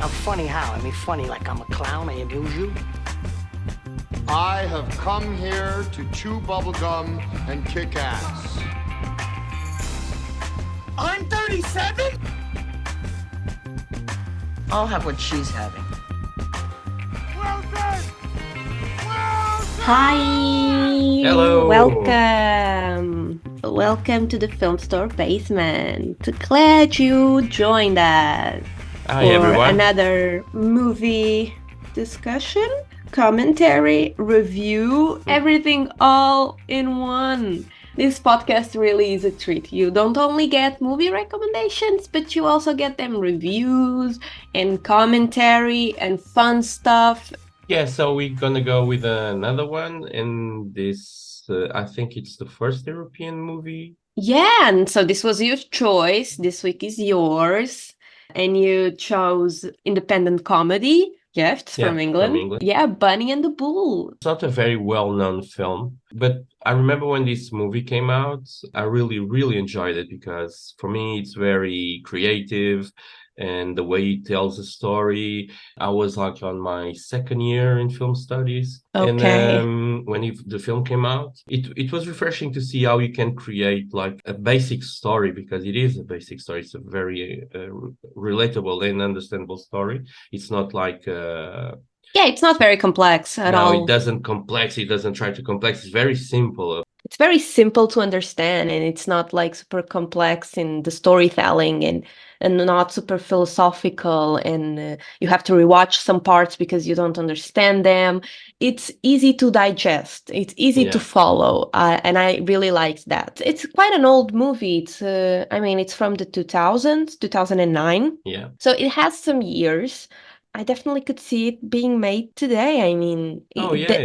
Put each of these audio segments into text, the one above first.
I'm funny how? I mean, funny like I'm a clown, I amuse you? I have come here to chew bubblegum and kick ass. I'm 37? I'll have what she's having. Well done! Well done! Hi! Hello! Welcome to the Film Store Basement. Glad you joined us Hi for everyone. another movie discussion, commentary, review, everything all in one. This podcast really is a treat. You don't only get movie recommendations, but you also get them reviews and commentary and fun stuff. Yeah, so we're gonna go with another one, and this, I think it's the first European movie. Yeah, and so this was your choice. This week is yours. And you chose independent comedy, Gifts Yeah, from England. from England. Yeah, Bunny and the Bull. It's not a very well-known film, but I remember when this movie came out, I really, really enjoyed it because for me it's very creative and the way it tells a story. I was like on my second year in film studies. Okay. And when the film came out, it was refreshing to see how you can create like a basic story, because it is a basic story. It's a very relatable and understandable story. It's not like Yeah, it's not very complex at all. no, it doesn't try to complex. It's very simple. It's very simple to understand, and it's not like super complex in the storytelling and not super philosophical, and you have to rewatch some parts because you don't understand them. It's easy to digest. It's easy to follow, and I really liked that. It's quite an old movie. It's from the 2000s, 2009. Yeah. So it has some years. I definitely could see it being made today. I mean,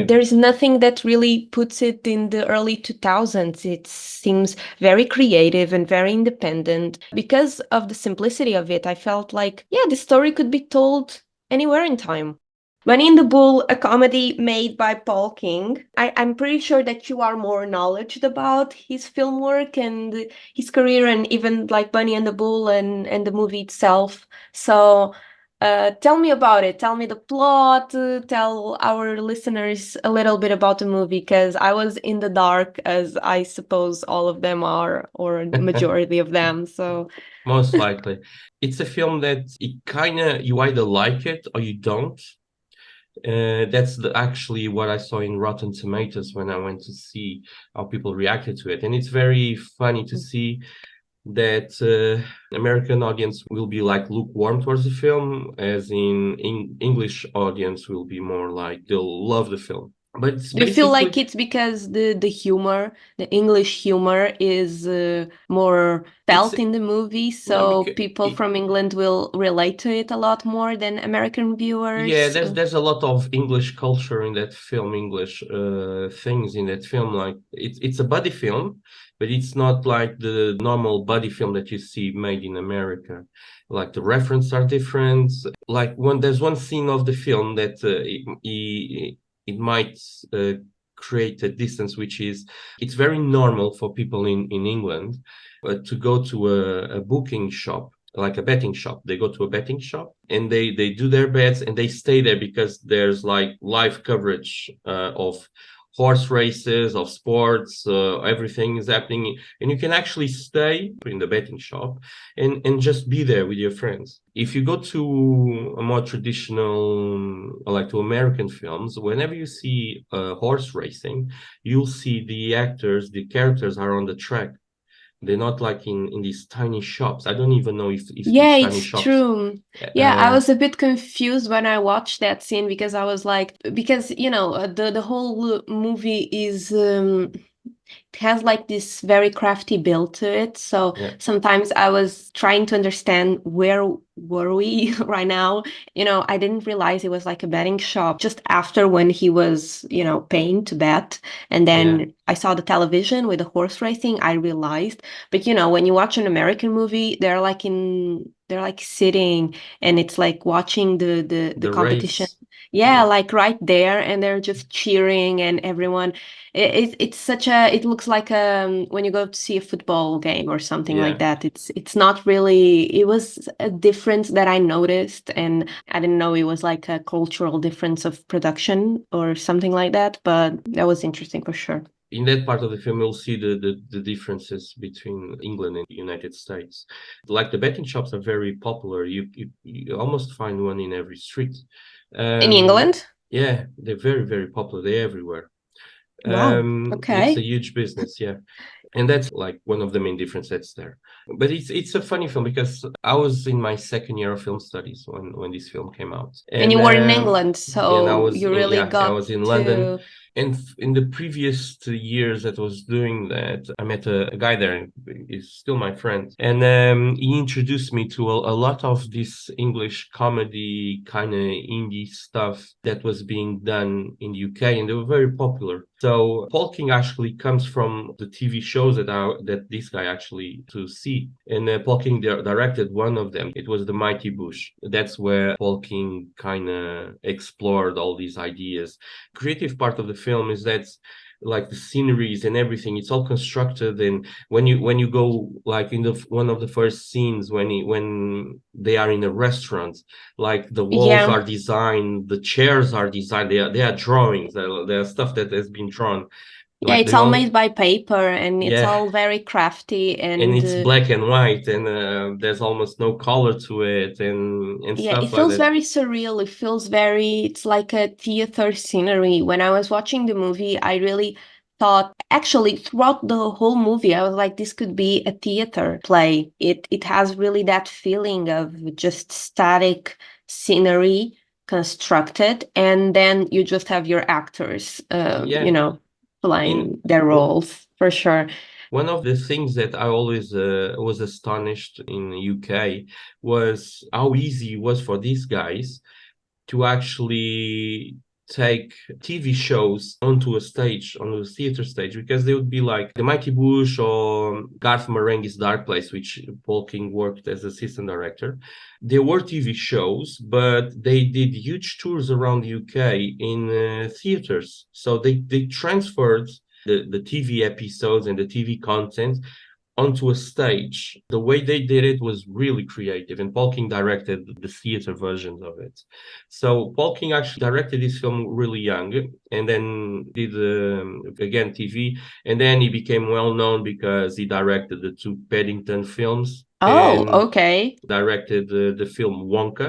there's nothing that really puts it in the early 2000s. It seems very creative and very independent. Because of the simplicity of it, I felt like, yeah, the story could be told anywhere in time. Bunny and the Bull, a comedy made by Paul King. I'm pretty sure that you are more knowledgeable about his film work and his career, and even like Bunny and the Bull and the movie itself. So tell me about it. Tell me the plot. Tell our listeners a little bit about the movie, because I was in the dark, as I suppose all of them are, or the majority of them. So most likely, it's a film that you either like it or you don't. That's actually what I saw in Rotten Tomatoes when I went to see how people reacted to it, and it's very funny to see that American audience will be like lukewarm towards the film, as in English audience will be more like they'll love the film. But it's do you feel like it's because the humor, the English humor, is more felt in the movie, so people from England will relate to it a lot more than American viewers? Yeah, there's a lot of English culture in that film, English things in that film. Like it's a buddy film, but it's not like the normal buddy film that you see made in America. Like the references are different. Like there's one scene of the film that it might create a distance, which is it's very normal for people in England to go to a booking shop, like a betting shop. They go to a betting shop and they do their bets and they stay there because there's like live coverage of horse races, of sports, everything is happening, and you can actually stay in the betting shop and just be there with your friends. If you go to a more traditional, like to American films, whenever you see horse racing, you'll see the characters are on the track. They're not like in these tiny shops. I don't even know if these tiny shops. True. Yeah, I was a bit confused when I watched that scene, because I was like, the whole movie is it has like this very crafty build to it. So sometimes I was trying to understand where were we right now. I didn't realize it was like a betting shop just after when he was, paying to bet. And then I saw the television with the horse racing, I realized. But, when you watch an American movie, they're like sitting, and it's like watching the competition. Race. Yeah, like right there, and they're just cheering, and everyone. It's such a. It looks like when you go to see a football game or something like Yeah. that. It's not really. It was a difference that I noticed, and I didn't know it was like a cultural difference of production or something like that. But that was interesting for sure. In that part of the film, you'll see the differences between England and the United States. Like the betting shops are very popular. You almost find one in every street. In England? Yeah, they're very, very popular. They're everywhere. Wow. It's a Okay. huge business, yeah. And that's like one of the main differences that's there. But it's a funny film because I was in my second year of film studies when this film came out. And you were in England, And so you really I got was in London. to. And in the previous 2 years that I was doing that, I met a guy there. He's still my friend. And he introduced me to a lot of this English comedy kind of indie stuff that was being done in the UK, and they were very popular. So Paul King actually comes from the TV shows that this guy actually to see. And Paul King directed one of them. It was The Mighty Bush. That's where Paul King kind of explored all these ideas. Creative part of the film is that like the sceneries and everything, it's all constructed. And when you go like in the one of the first scenes when they are in a restaurant, like the walls Yeah. are designed, the chairs are designed, they are drawings, they are stuff that has been drawn. Yeah, Like it's they all all, made by paper, and it's yeah, all very crafty, and and it's black and white, and there's almost no color to it, and yeah, it stuff like feels that. very surreal. It feels very, it's like a theater scenery. When I was watching the movie, I really thought, actually, throughout the whole movie, I was like, this could be a theater play. It has really that feeling of just static scenery constructed, and then you just have your actors, Yeah, in playing their roles for sure. one of the things that I always was astonished in the UK was how easy it was for these guys to actually take TV shows onto a stage, on a theater stage, because they would be like The Mighty Bush or Garth Marenghi's Dark Place, which Paul King worked as assistant director. They were TV shows, but they did huge tours around the UK in theaters. So they transferred the TV episodes and the TV content onto a stage. The way they did it was really creative, and Paul King directed the theater versions of it. So Paul King actually directed this film really young, and then did again TV, and then he became well known because he directed the two Paddington films Oh, and okay. directed the film Wonka.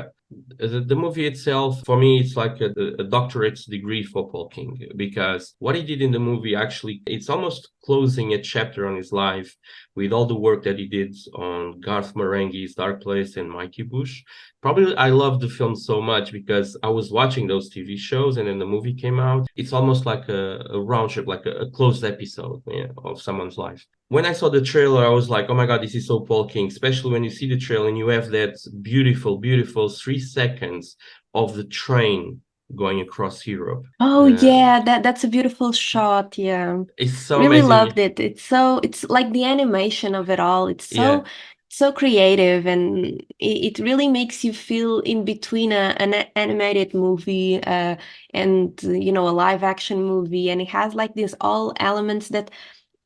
The movie itself, for me, it's like a doctorate degree for Paul King, because what he did in the movie actually, it's almost closing a chapter on his life with all the work that he did on Garth Marenghi's Dark Place and Mighty Bush. Probably I loved the film so much because I was watching those TV shows and then the movie came out. It's almost like a round trip, like a closed episode, yeah, of someone's life. When I saw the trailer, I was like, oh my God, this is so Paul King, especially when you see the trailer and you have that beautiful, beautiful 3 seconds of the train going across Europe. Oh yeah, that's a beautiful shot. Yeah. It's so Really amazing. loved it. It's like the animation of it all. It's Yeah, so creative, and it really makes you feel in between an animated movie and a live action movie, and it has like these all elements that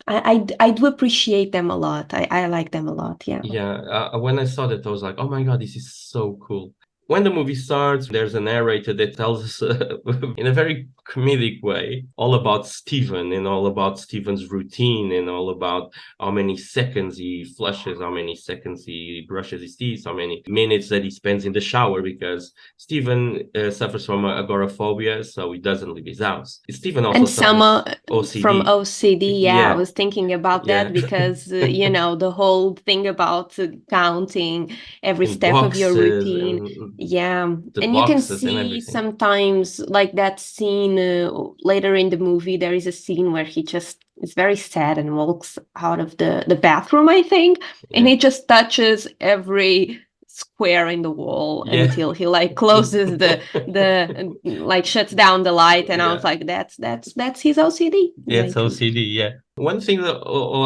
I do appreciate them a lot. I like them a lot. Yeah. yeah. When I saw that, I was like, oh my God, this is so cool. When the movie starts, there's a narrator that tells us in a very comedic way all about Stephen and all about Stephen's routine and all about how many seconds he flushes, how many seconds he brushes his teeth, how many minutes that he spends in the shower, because Stephen suffers from agoraphobia, so he doesn't leave his house. Stephen also And some suffers from OCD. OCD, yeah, I Yeah, was thinking about yeah. that because, the whole thing about counting every And step of your boxes routine. and Yeah. the And you can boxes and see everything. sometimes, like that scene later in the movie, there is a scene where he just is very sad and walks out of the bathroom, I think, and Yeah. he just touches every square in the wall Yeah. until he like closes the like shuts down the light, and I was Yeah. like, that's his OCD. Yeah, it's Like, OCD. Yeah. One thing that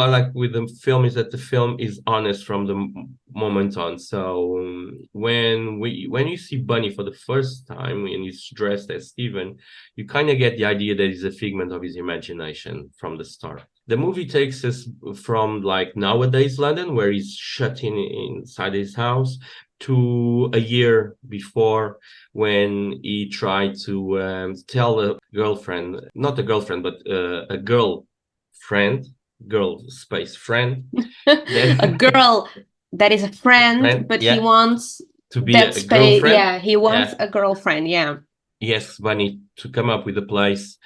I like with the film is that the film is honest from the moment on. So when you see Bunny for the first time when he's dressed as Steven, you kind of get the idea that he's a figment of his imagination from the start. The movie takes us from like nowadays London, where he's shut inside his house, to a year before, when he tried to tell a girlfriend, not a girlfriend, but a girl friend, girl space friend, a girl that is a friend, but he yeah, wants to be that a space. girlfriend. Yeah, he wants Yeah, a girlfriend. Yeah. he asks Bunny to come up with a place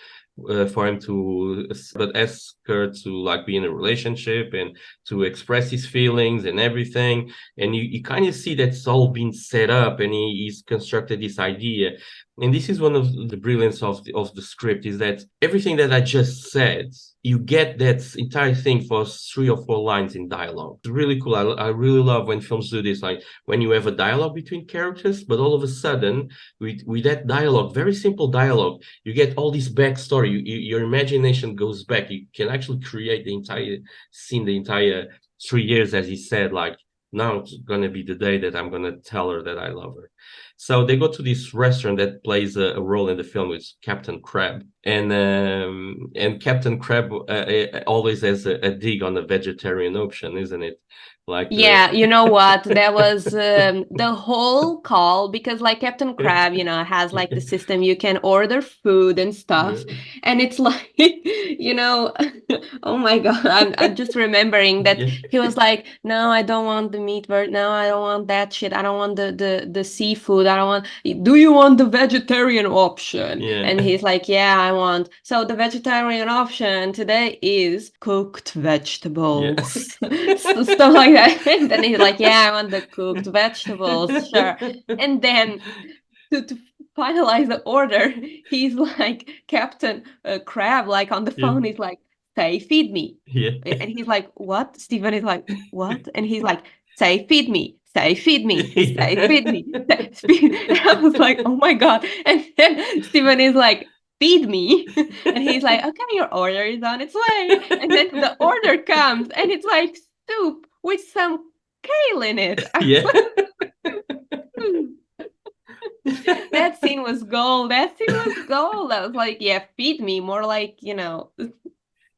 for him to, but ask her to like be in a relationship and to express his feelings and everything. And you kind of see that's all been set up, and he's constructed this idea. And this is one of the brilliance of the script, is that everything that I just said, you get that entire thing for 3 or 4 lines in dialogue. It's really cool. I really love when films do this, like when you have a dialogue between characters, but all of a sudden with that dialogue, very simple dialogue, you get all this backstory. Your imagination goes back. You can actually create the entire scene, the entire 3 years, as he said, like, now it's going to be the day that I'm going to tell her that I love her. So they go to this restaurant that plays a role in the film with Captain Crab, and Captain Crab always has a dig on the vegetarian option, isn't it? Like Yeah, you know what? That was the whole call, because like Captain Crab, has like the system you can order food and stuff. And it's like, oh my God, I'm just remembering that he was like, no, I don't want the meat bird. No, I don't want that shit. I don't want the seafood. I don't want, do you want the vegetarian option? Yeah. And he's like, yeah, I want. So the vegetarian option today is cooked vegetables. Stuff like that. And then he's like, yeah, I want the cooked vegetables, sure. And then to finalize the order, he's like, Captain Crab, like on the phone, he's like, say, feed me. Yeah. And he's like, what? Stephen is like, what? And he's like, say, feed me. Say, feed me. Say, feed me. Say, feed. And I was like, oh my God. And then Stephen is like, feed me. And he's like, okay, your order is on its way. And then the order comes, and it's like soup with some kale in it. Yeah. That scene was gold. I was like, yeah, feed me, more like,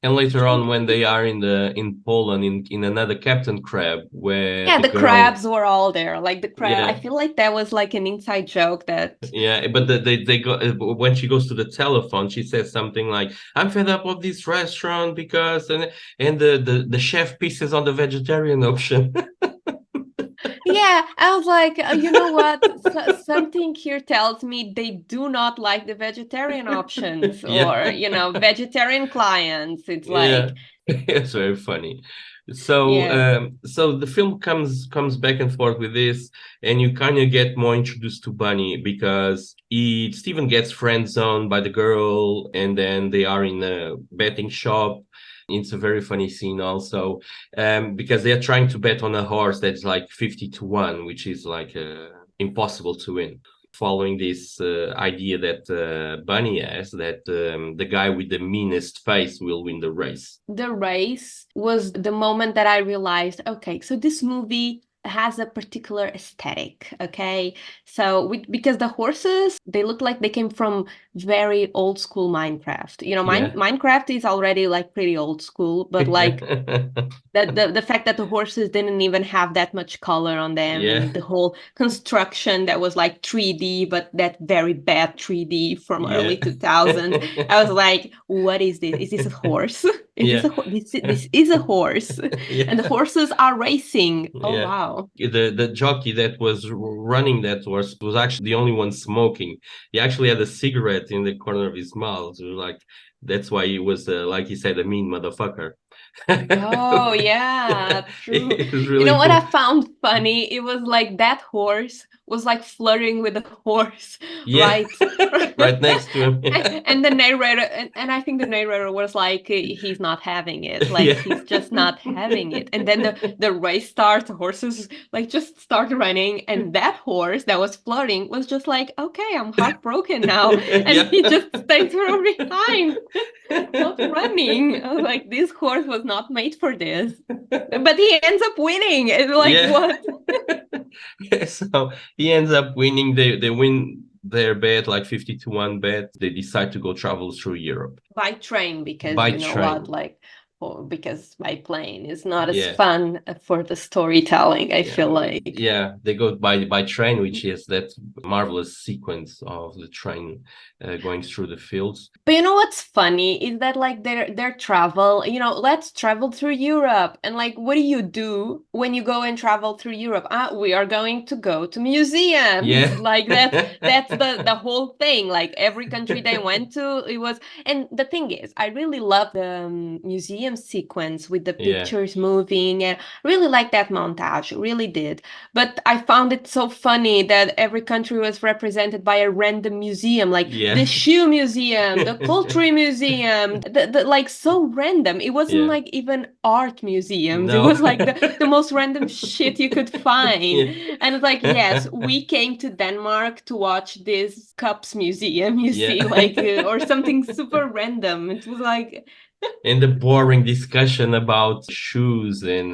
And later on, when they are in Poland, in another Captain Crab, where yeah, the girl... crabs were all there. Like the crab, Yeah. I feel like that was like an inside joke that. Yeah, but they go, when she goes to the telephone, she says something like, "I'm fed up of this restaurant because," and the chef pisses on the vegetarian option. Yeah, I was like, you know what? Something here tells me they do not like the vegetarian options, or vegetarian clients. It's like, it's very funny. So yeah. So the film comes back and forth with this, and you kind of get more introduced to Bunny, because Steven gets friend zoned by the girl, and then they are in a betting shop. It's a very funny scene also, because they're trying to bet on a horse that's like 50-1, which is like impossible to win. Following this idea that Bunny has, that the guy with the meanest face will win the race. The race was the moment that I realized, okay, so this movie has a particular aesthetic, okay? So because the horses, they look like they came from very old school Minecraft. Minecraft is already like pretty old school, but like the fact that the horses didn't even have that much color on them, and the whole construction that was like 3D, but that very bad 3D from early 2000s. I was like, what is this? Is this a horse? This is a horse. And the horses are racing. Oh wow. The jockey that was running that horse was actually the only one smoking. He actually had a cigarette in the corner of his mouth. Like, that's why he was, like he said, a mean motherfucker. Oh yeah, true. It was really You know what cool. I found funny? It was like that horse was like flirting with the horse, Yeah. right? Right next to him. And the narrator, and I think the narrator was like, he's not having it, like Yeah. he's just not having it. And then the race starts, the horses like just start running, and that horse that was flirting was just like, okay, I'm heartbroken now, and Yeah. he just stays from behind, not running. I was like, this horse was not made for this, but he ends up winning. It's like, Yeah. what? Yeah, so he ends up winning. They win their bet, like 50-1 bet. They decide to go travel through Europe By train, because by you know train. what, like, because by plane is not as Yeah. fun for the storytelling, I Yeah. feel like. Yeah, they go by train, which is that marvelous sequence of the train going through the fields. But you know what's funny is that like their travel, you know, let's travel through Europe. And like, what do when you go and travel through Europe? We are going to go to museums. Yeah. Like that's the whole thing. Like every country they went to, it was. And the thing is, I really love the museum sequence with the Yeah. pictures moving, and really like that montage, really did. But I found it so funny that every country was represented by a random museum, like Yeah. the shoe museum, the poultry museum, the like so random. It wasn't Yeah. like even art museums. It No. was like the most random shit you could find. Yeah. And it's like, yes, we came to Denmark to watch this cups museum, you Yeah. see, like, or something super random. It was like, And the boring discussion about shoes and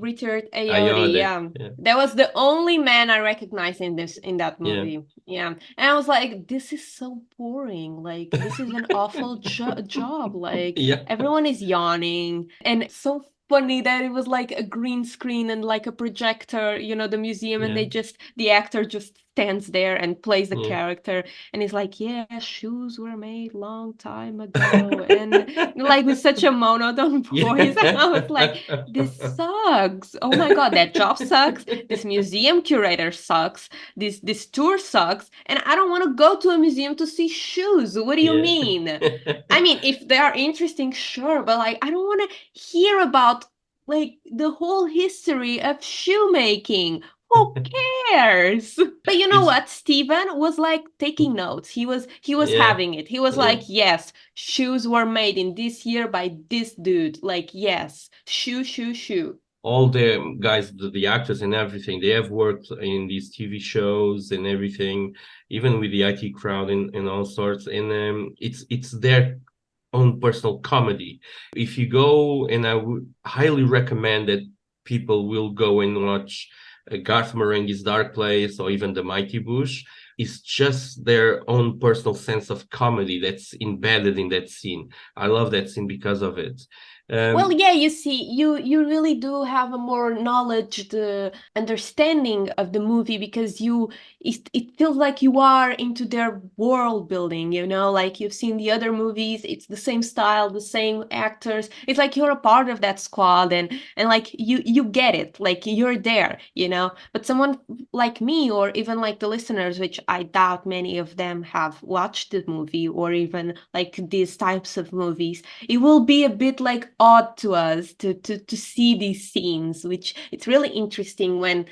Richard Ayoade, Ayoade. yeah. Yeah. That was the only man I recognized in that movie. Yeah. And I was like, this is so boring. Like, this is an awful job. Like, Yeah. everyone is yawning. And it's so funny that it was like a green screen and like a projector, you know, the museum, and Yeah. the actor just stands there and plays the Yeah. character, and he's like, yeah, shoes were made long time ago, and like with such a monotone voice. And I was like, this sucks. Oh my god, that job sucks. This museum curator sucks. This tour sucks, and I don't want to go to a museum to see shoes. What do you Yeah. mean? I mean, if they are interesting, sure, but like, I don't want to hear about like the whole history of shoemaking. Who cares? But you know what? Steven was like taking notes. He was Yeah. having it. He was Yeah. like, yes, shoes were made in this year by this dude. Like, yes, shoe. All the guys, the actors and everything, they have worked in these TV shows and everything, even with the IT crowd and all sorts. And it's their own personal comedy. If you go, and I would highly recommend that people will go and watch Garth Marenghi's Dark Place or even The Mighty Bush. It's just their own personal sense of comedy that's embedded in that scene. I love that scene because of it. Well, yeah, you see, you really do have a more knowledge, the understanding of the movie, because it feels like you are into their world building, you know, like you've seen the other movies, it's the same style, the same actors. It's like you're a part of that squad, and like you get it, like you're there, you know. But someone like me, or even like the listeners, which I doubt many of them have watched the movie or even like these types of movies, it will be a bit like odd to us to see these scenes, which it's really interesting when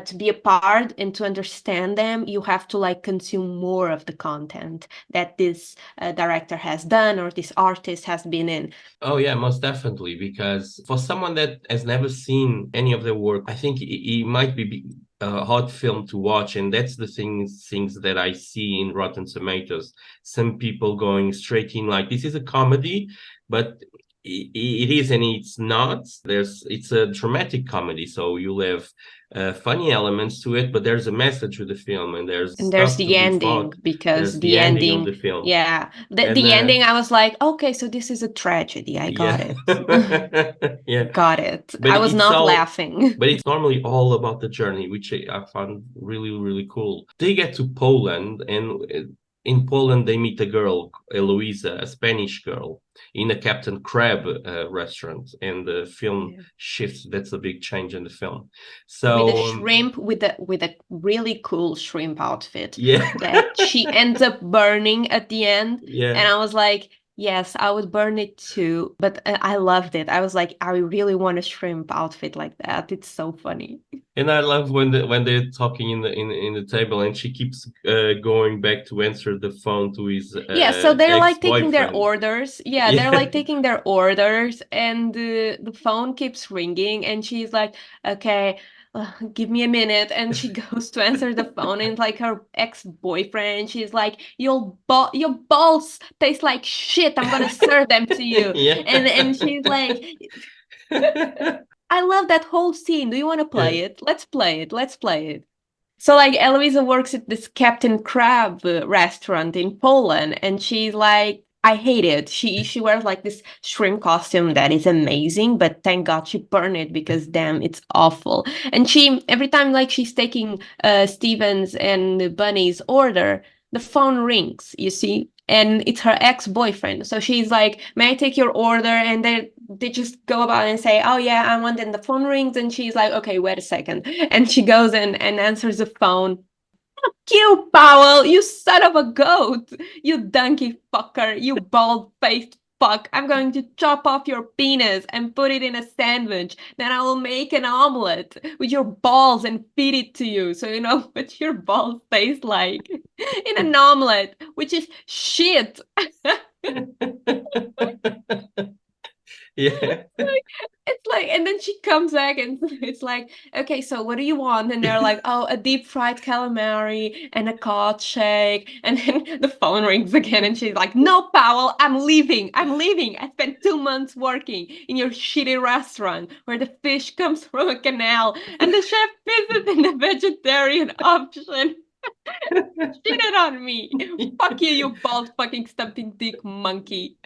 to be a part and to understand them, you have to like consume more of the content that this director has done or this artist has been in. Oh yeah, most definitely, because for someone that has never seen any of their work, I think it might be a hot film to watch. And that's the things that I see in Rotten Tomatoes. Some people going straight in like, this is a comedy, but it is and it's not. It's a dramatic comedy, so you'll have funny elements to it, but there's a message with the film, and there's the ending, because the ending of the film. Yeah, the ending, I was like, okay, so this is a tragedy. I got it. Yeah, got it. But I was not laughing. But it's normally all about the journey, which I found really, really cool. They get to Poland, and in Poland they meet a girl, Eloisa, a Spanish girl, in a Captain Crab restaurant, and the film shifts. That's a big change in the film. So with a shrimp, with a really cool shrimp outfit, yeah, that she ends up burning at the end. Yeah. And I was like, Yes, I would burn it too, but I loved it. I was like, I really want a shrimp outfit like that. It's so funny. And I love when they're talking in the table, and she keeps going back to answer the phone to his Yeah, so they're like taking their ex-boyfriend. orders. Yeah, they're Yeah. like taking their orders, and the phone keeps ringing, and she's like, "Okay, give me a minute." And she goes to answer the phone, and like her ex-boyfriend, she's like, your balls taste like shit. I'm gonna serve them to you." Yeah. And she's like, I love that whole scene. Do you want to Yeah. play it? Let's play it. Let's play it. So like Eloisa works at this Captain Crab restaurant in Poland, and she's like, I hate it. She wears like this shrimp costume that is amazing, but thank God she burned it because damn, it's awful. And she every time like she's taking Steven's and Bunny's order, the phone rings, you see, and it's her ex-boyfriend. So she's like, "May I take your order?" And they just go about and say, "Oh yeah, I want." And the phone rings, and she's like, "Okay, wait a second." And she goes and answers the phone. You, Powell, you son of a goat, you donkey fucker, you bald-faced fuck. I'm going to chop off your penis and put it in a sandwich. Then I will make an omelet with your balls and feed it to you. So you know what your balls taste like in an omelet, which is shit. Yeah. It's like, and then she comes back and it's like, "Okay, so what do you want?" And they're like, "Oh, a deep fried calamari and a cod shake." And then the phone rings again, and she's like, "No, Powell, I'm leaving. I'm leaving. I spent 2 months working in your shitty restaurant where the fish comes from a canal, and the chef pisses in the vegetarian option. Cheated on me. Fuck you, you bald fucking stumping dick monkey."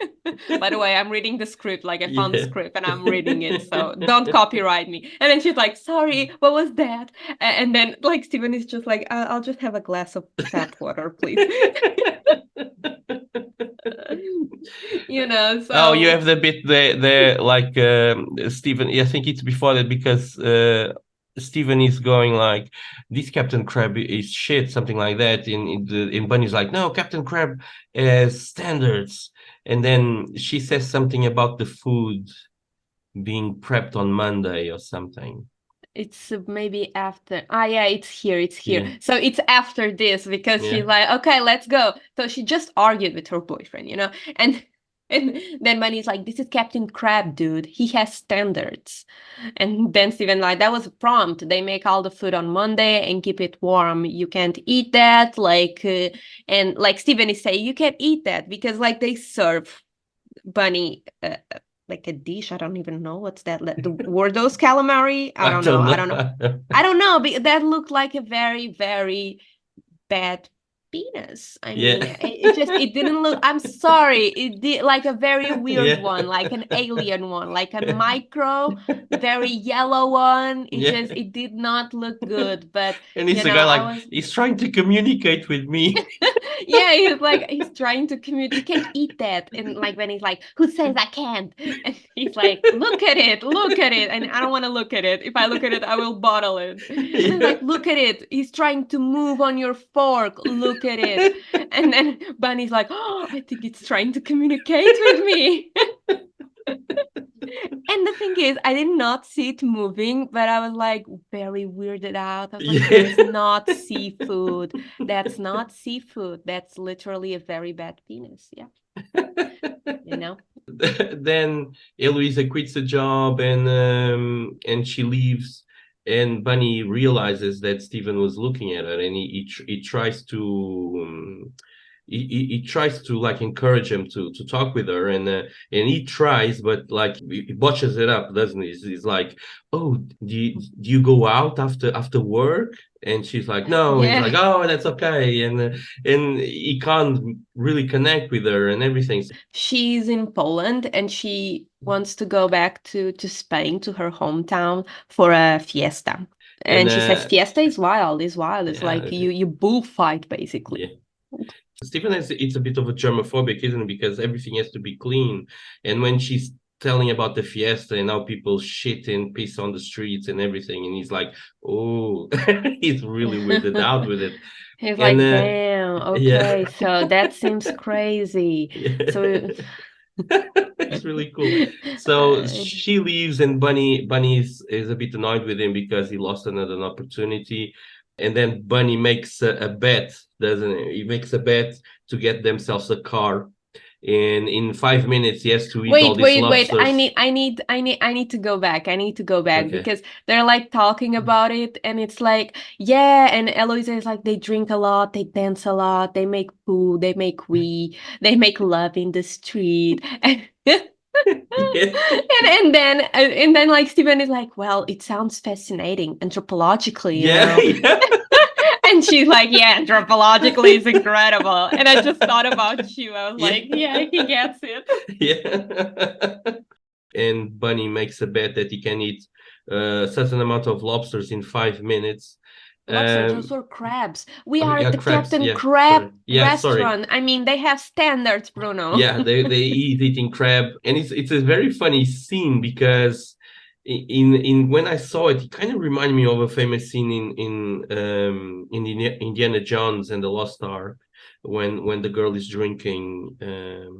By the way, I'm reading the script, like I found the Yeah. script and I'm reading it, so don't copyright me. And then she's like, "Sorry, what was that?" And then like Steven is just like, I'll just have a glass of tap water, please." You know, Oh, you so have the bit there, like Stephen. I think it's before that because Stephen is going like, "This Captain Crab is shit," something like that. In Bunny's like, "No, Captain Crab has standards," and then she says something about the food being prepped on Monday or something. it's maybe after. Ah, yeah, it's here. It's here. Yeah, So it's after this because yeah, she's like, "Okay, let's go." So she just argued with her boyfriend, you know, and and then Bunny's like, "This is Captain Crab, dude. He has standards." And then Steven like, "That was a prompt. They make all the food on Monday and keep it warm. You can't eat that." Like, and like Steven is saying, "You can't eat that because like they serve Bunny." Like a dish. I don't even know what's that. Were those calamari? I I don't know. don't I don't know. know. I don't know. But that looked like a very, very bad penis. I mean, Yeah, it didn't look. I'm sorry. It did like a very weird yeah, one, like an alien one, like a micro, very yellow one. yeah. It did not look good. But And it's you the know, guy I like, was he's trying to communicate with me. yeah, he's like he's trying to communicate. "You can't eat that." And like when he's like, "Who says I can't?" And he's like, "Look at it, look at it." And I don't want to look at it. If I look at it, I will bottle it. And then Yeah. like, "Look at it. He's trying to move on your fork. Look at it." And then Bunny's like, "Oh, I think it's trying to communicate with me." And the thing is, I did not see it moving, but I was like very weirded out. I was like, "This is Yeah. not seafood. That's not seafood. That's literally a very bad penis." Yeah, you know? Then Eloisa quits the job and she leaves, and Bunny realizes that Stephen was looking at her, and he tries to he tries to like encourage him to talk with her, and he tries, but like he botches it up, doesn't he? He's like, "Oh, do you go out after work?" And she's like, "No." He's like, Yeah. "Oh, that's okay," and he can't really connect with her and everything. She's in Poland and she wants to go back to Spain, to her hometown for a fiesta. And And she says fiesta is wild, is wild. It's yeah, like you bullfight basically. yeah. Stephen is it's a bit of a germophobic, isn't it? Because everything has to be clean, and when she's telling about the fiesta and how people shit and piss on the streets and everything, and he's like, oh, he's really weirded out with it. He's And like, damn, okay, yeah, so that seems crazy. yeah. So It's really cool. So she leaves, and Bunny is a bit annoyed with him because he lost another opportunity. And then Bunny makes a bet, doesn't he? He makes a bet to get themselves a car. And in 5 minutes, he has to eat all these wait. lobsters. I need to go back. I need to go back Okay. because they're like talking about it, and it's like, yeah, and Eloise is like, they drink a lot, they dance a lot, they make food, they make they make love in the street. Yeah. And then like Steven is like, well, it sounds fascinating anthropologically, you Yeah, know. yeah. And she's like, yeah, anthropologically it's incredible. And I just thought about you. I was Yeah. like, yeah, he gets it. Yeah. And Bunny makes a bet that he can eat a certain amount of lobsters in 5 minutes. Those were crabs. We are Yeah, at the crabs. Captain Yeah, Crab sorry. Yeah, sorry. restaurant. I mean, they have standards, Bruno. Yeah, they eat eating crab, and it's a very funny scene because in when I saw it, it kind of reminded me of a famous scene in Indiana Jones and the Lost Ark, when the girl is drinking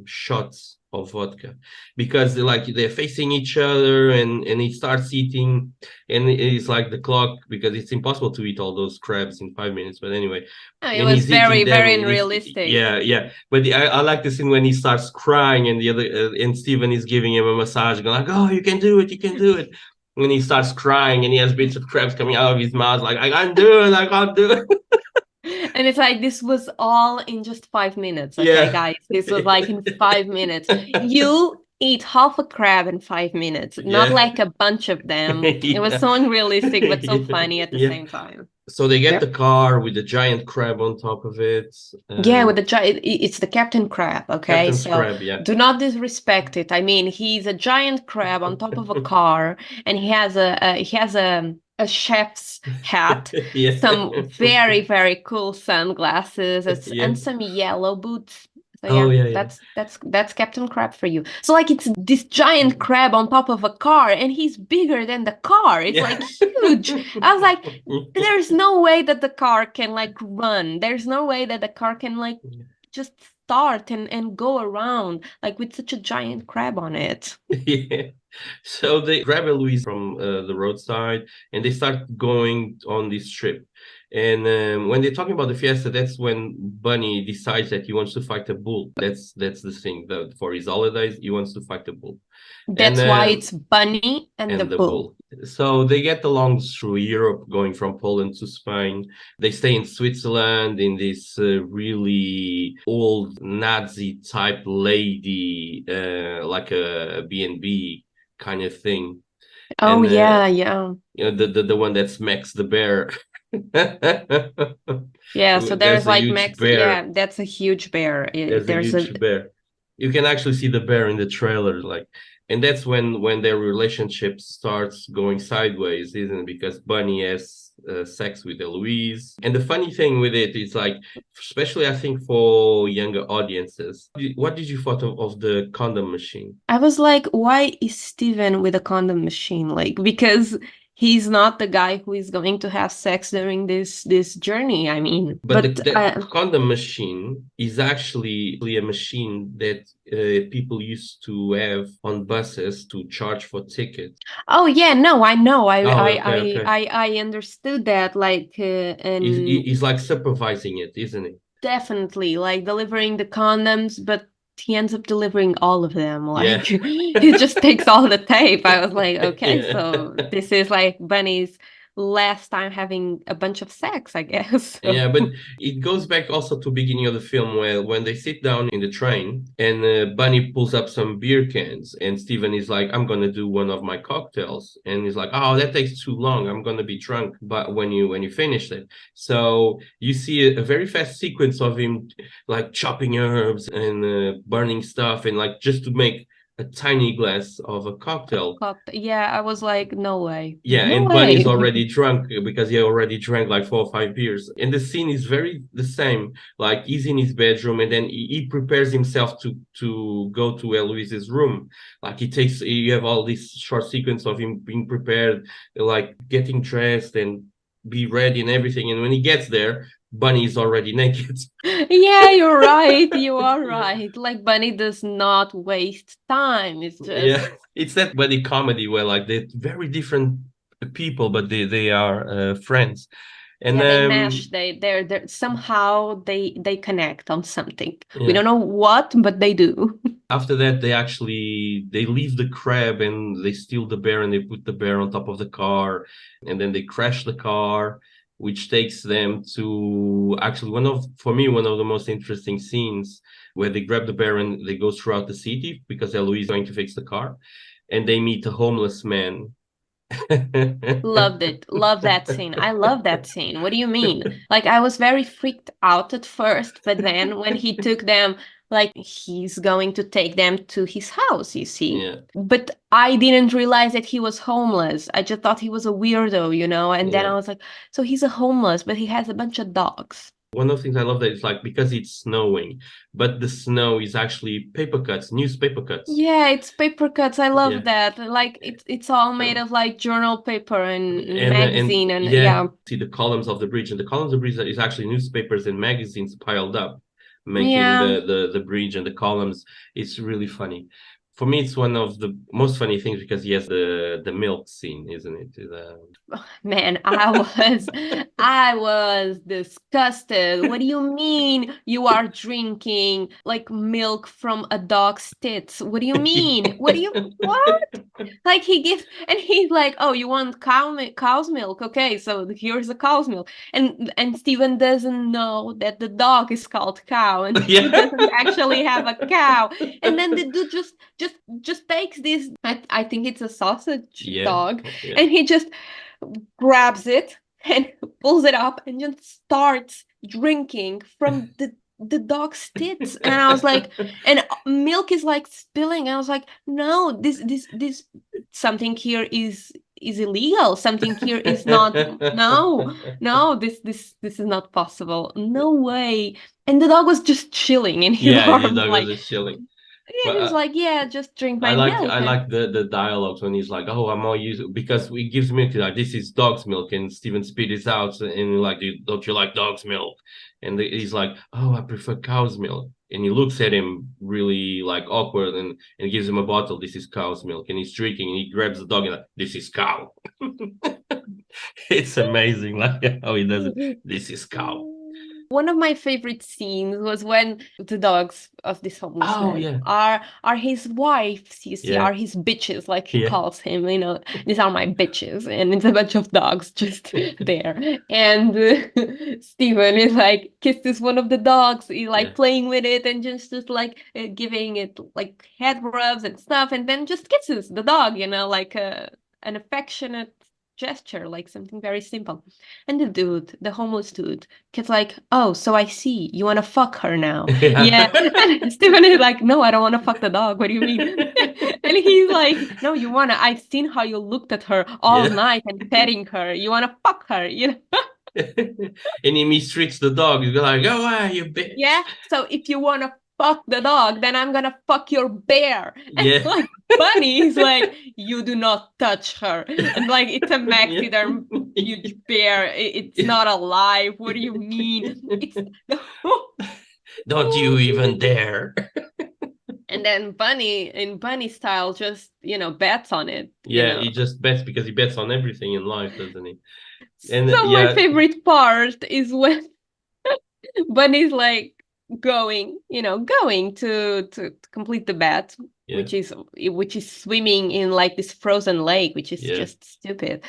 shots of vodka, because they're facing each other, and he starts eating, and it's like the clock, because it's impossible to eat all those crabs in 5 minutes, but anyway. It And was he's eating them, very and unrealistic. yeah. But I like the scene when he starts crying, and the other and Steven is giving him a massage, going like, "Oh, you can do it, you can do it." When he starts crying, and he has bits of crabs coming out of his mouth, like, "I can't do it, I can't do it." And it's like, this was all in just 5 minutes, okay, Yeah. guys? This was like in 5 minutes. You eat half a crab in 5 minutes, not Yeah. like a bunch of them. It was so unrealistic, but so funny at the Yeah. same time. So they get Yeah. the car with the giant crab on top of it. Yeah, with the giant, it's the Captain Crab, okay? Captain's So crab, yeah. do not disrespect it. I mean, he's a giant crab on top of a car, and he has a chef's hat, Yeah. some very cool sunglasses, Yeah. and some yellow boots. So Oh, yeah, yeah. that's Captain Crab for you. So like, it's this giant crab on top of a car, and he's bigger than the car. It's Yeah. like huge. I was like, there's no way that the car can like run. There's no way that the car can like just start and go around like with such a giant crab on it. Yeah. So they grab Eloise from the roadside, and they start going on this trip. And when they're talking about the fiesta, that's when Bunny decides that he wants to fight a bull. That's the thing. For his holidays, he wants to fight a bull. That's why it's Bunny and the bull. So they get along through Europe, going from Poland to Spain. They stay in Switzerland in this really old Nazi type lady, like a B&B kind of thing. Oh, And, yeah. You know, the one that smacks the bear. Yeah, so there's a like huge bear. yeah, that's a huge bear. There's a huge bear. You can actually see the bear in the trailer, like, and that's when their relationship starts going sideways, isn't it? Because Bunny has sex with Eloise, and the funny thing with it is, like, especially I think for younger audiences, what did you thought of the condom machine? I was like, why is Steven with a condom machine? Like, because he's not the guy who is going to have sex during this journey. I mean, but the condom machine is actually a machine that people used to have on buses to charge for tickets. Oh yeah, no, I know. Okay. I understood that. Like, and he's like supervising it, isn't it? Definitely, like delivering the condoms, but he ends up delivering all of them. Like, he just takes all the tape. I was like, okay, so this is like Bunny's last time having a bunch of sex, I guess. So. Yeah, but it goes back also to beginning of the film, where when they sit down in the train, and Bunny pulls up some beer cans, and Steven is like, I'm gonna do one of my cocktails, and he's like, oh, that takes too long, I'm gonna be drunk but when you finish it. So you see a very fast sequence of him like chopping herbs and burning stuff, and like just to make a tiny glass of a cocktail. Yeah, I was like, no way. Yeah, No and way. Bunny's already drunk because he already drank like 4 or 5 beers. And the scene is very the same. Like he's in his bedroom and then he prepares himself to go to Eloise's room. Like you have all this short sequence of him being prepared, like getting dressed and be ready and everything. And when he gets there, Bunny is already naked. Yeah, you're right. You are right. Like Bunny does not waste time. It's Yeah, just it's that buddy comedy where like they're very different people, but they are friends. And yeah, they mesh. They're somehow they connect on something. We yeah. don't know what, but they do. After that, they leave the crab and they steal the bear and they put the bear on top of the car, and then they crash the car, which takes them to actually for me one of the most interesting scenes where they grab the bear and they go throughout the city because Eloise is going to fix the car, and they meet a homeless man. Loved it. Love that scene. I love that scene. What do you mean? Like I was very freaked out at first, but then when he took them, like he's going to take them to his house, you see. Yeah. But I didn't realize that he was homeless. I just thought he was a weirdo, you know? And then Yeah. I was like, so he's a homeless, but he has a bunch of dogs. One of the things I love that it's like because it's snowing, but the snow is actually paper cuts, newspaper cuts. Yeah, it's paper cuts. I love Yeah. that. Like it's all made of like journal paper and magazine and yeah, yeah. see the columns of the bridge, and the columns of the bridge is actually newspapers and magazines piled up, making Yeah. the bridge and the columns. It's really funny. For me, it's one of the most funny things because he has the milk scene, isn't it? Man, I was disgusted. What do you mean you are drinking like milk from a dog's tits? What do you mean? What? Like he gives, and he's like, "Oh, you want cow's milk? Okay, so here's the cow's milk." And Steven doesn't know that the dog is called Cow, and he Yeah. doesn't actually have a cow. And then the dude just takes this. I think it's a sausage dog, Yeah. and he just grabs it and pulls it up and just starts drinking from the dog's tits. And I was like, and milk is like spilling. I was like, no, this something here is illegal. Something here is not. No, this is not possible. No way. And the dog was just chilling in his Yeah, the arms, dog like. was just chilling. Yeah, he was like, yeah, just drink my milk. I like the dialogues when he's like, "Oh, I'm all used," because he gives milk like this is dog's milk, and Steven spit it out, and like, "Don't you like dog's milk?" And he's like, "Oh, I prefer cow's milk." And he looks at him really like awkward, and gives him a bottle. This is cow's milk, and he's drinking, and he grabs the dog and like, "This is cow." It's amazing, like how he does it. This is cow. One of my favorite scenes was when the dogs of this homeless man are his wives, you see, are his bitches, like he calls him, you know, these are my bitches, and it's a bunch of dogs just there. And Steven is like kisses one of the dogs, he's like playing with it and just like giving it like head rubs and stuff, and then just kisses the dog, you know, like an affectionate gesture, like something very simple. And the homeless dude, gets like, "Oh, so I see you want to fuck her now." Yeah. And Stephen is like, "No, I don't want to fuck the dog. What do you mean?" And he's like, "No, you want to. I've seen how you looked at her all night and petting her. You want to fuck her, you know?" And he mistreats the dog. He's like, "Oh, you bitch." Yeah. So if you want to fuck the dog, then I'm gonna fuck your bear. And like Bunny is like, "You do not touch her." And like it's a maxi huge bear. It's not alive. What do you mean? It's don't you even dare. And then Bunny, in Bunny style, just bets on it. Yeah, he just bets because he bets on everything in life, doesn't he? And so my favorite part is when Bunny's like going to complete the bet, which is swimming in like this frozen lake, which is just stupid.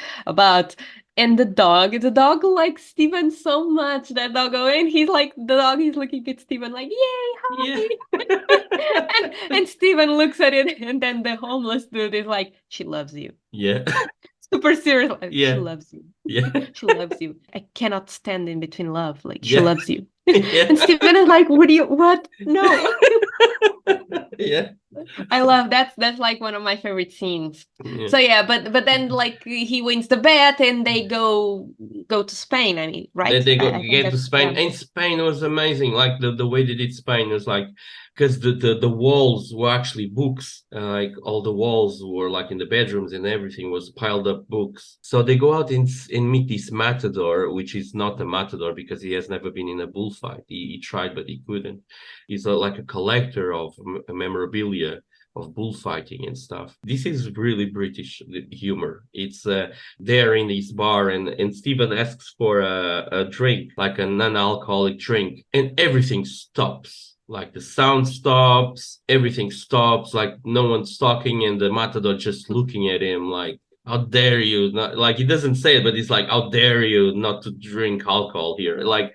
And the dog likes Steven so much, that dog, and the dog is looking at Steven like, "Yay, hi!" and Steven looks at it, and then the homeless dude is like, "She loves you." Yeah. Super serious. Like, yeah. She loves you. Yeah. She loves you. I cannot stand in between love. Like, she loves you. And Steven is like, what? No. Yeah. I love that's like one of my favorite scenes. Yeah. So yeah, but then like he wins the bet and they go to Spain. I mean, right? Then they go I think get to that's Spain, yeah. and Spain was amazing. Like the way they did Spain was like, because the walls were actually books. Like all the walls were like in the bedrooms, and everything was piled up books. So they go out and meet this matador, which is not a matador because he has never been in a bullfight. He tried, but he couldn't. He's like a collector of memorabilia of bullfighting and stuff. This is really British humor. It's there in this bar, and Stephen asks for a drink, like a non-alcoholic drink, and everything stops. Like the sound stops, everything stops, like no one's talking, and the matador just looking at him like, how dare you not, like he doesn't say it, but he's like, how dare you not to drink alcohol here, like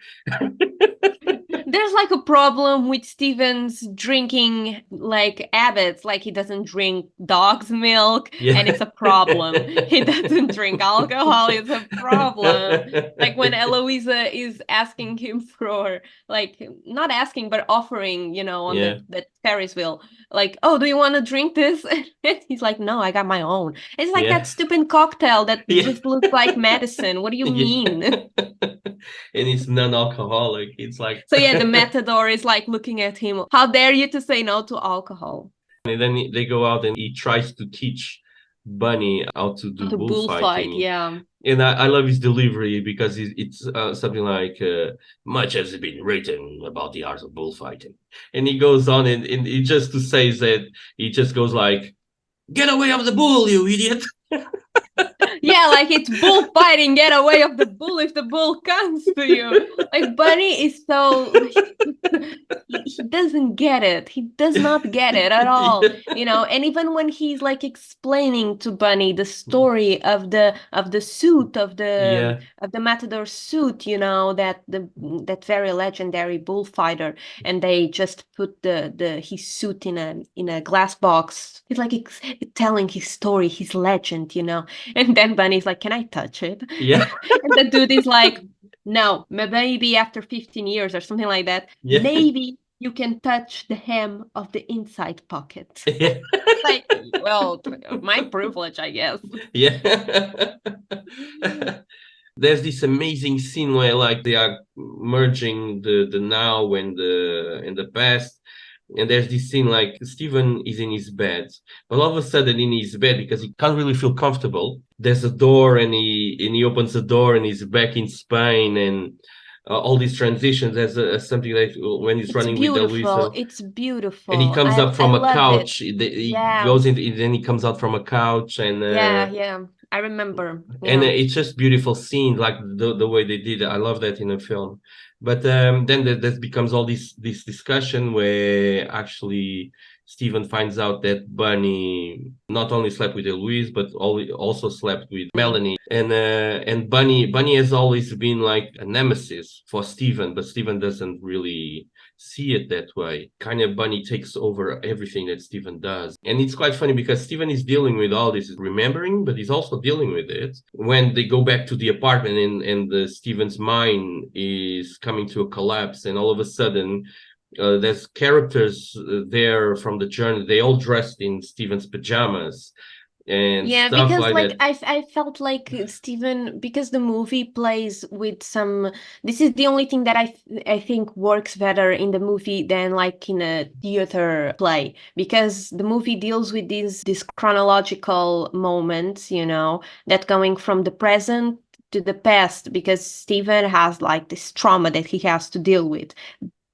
There's like a problem with Steven's drinking like habits. Like he doesn't drink dog's milk, yeah. and it's a problem. He doesn't drink alcohol, it's a problem. Like when Eloisa is asking him for like not asking but offering, on Yeah. the Ferris wheel, like, oh, do you want to drink this? And he's like, no, I got my own. It's like Yeah. that stupid cocktail that Yeah. just looks like medicine. What do you mean? And it's non-alcoholic. It's like So yeah, the matador is like looking at him. How dare you to say no to alcohol? and then they go out and he tries to teach Bunny how to do To bullfight, bullfighting. yeah. And I love his delivery because it's something like, much has been written about the art of bullfighting. And he goes on and he just to say that, he just goes like, get away of the bull, you idiot. Yeah, like it's bullfighting, get away of the bull if the bull comes to you. Like Bunny is so he doesn't get it. He does not get it at all. And even when he's like explaining to Bunny the story of the suit of Yeah. the matador suit, that very legendary bullfighter, and they just put his suit in a glass box. He's like telling his story, his legend, And then Bunny's like, can I touch it? Yeah. And the dude is like, no, maybe after 15 years or something like that, Yeah. maybe you can touch the hem of the inside pocket. Yeah. Like, well, my privilege, I guess. Yeah. There's this amazing scene where like they are merging the now and the past. And there's this scene like Stephen is in his bed, but all of a sudden in his bed, because he can't really feel comfortable, there's a door and he opens the door and he's back in Spain, and all these transitions as something like when he's running with Eloisa. It's beautiful. And he comes up from a couch. He Yeah. goes in, then he comes out from a couch, and yeah, I remember. and Yeah. it's just beautiful scene, like the way they did it. I love that in a film. But then that becomes all this discussion where actually Stephen finds out that Bunny not only slept with Eloise but also slept with Melanie, and Bunny has always been like a nemesis for Stephen, but Stephen doesn't really see it that way. Kind of Bunny takes over everything that Stephen does. And it's quite funny because Stephen is dealing with all this, remembering, but he's also dealing with it. When they go back to the apartment and Stephen's mind is coming to a collapse, and all of a sudden there's characters there from the journey. They all dressed in Stephen's pajamas. And yeah, stuff because like that. I felt like Stephen, because the movie plays with some. This is the only thing that I think works better in the movie than like in a theater play, because the movie deals with these chronological moments, that going from the present to the past, because Stephen has like this trauma that he has to deal with.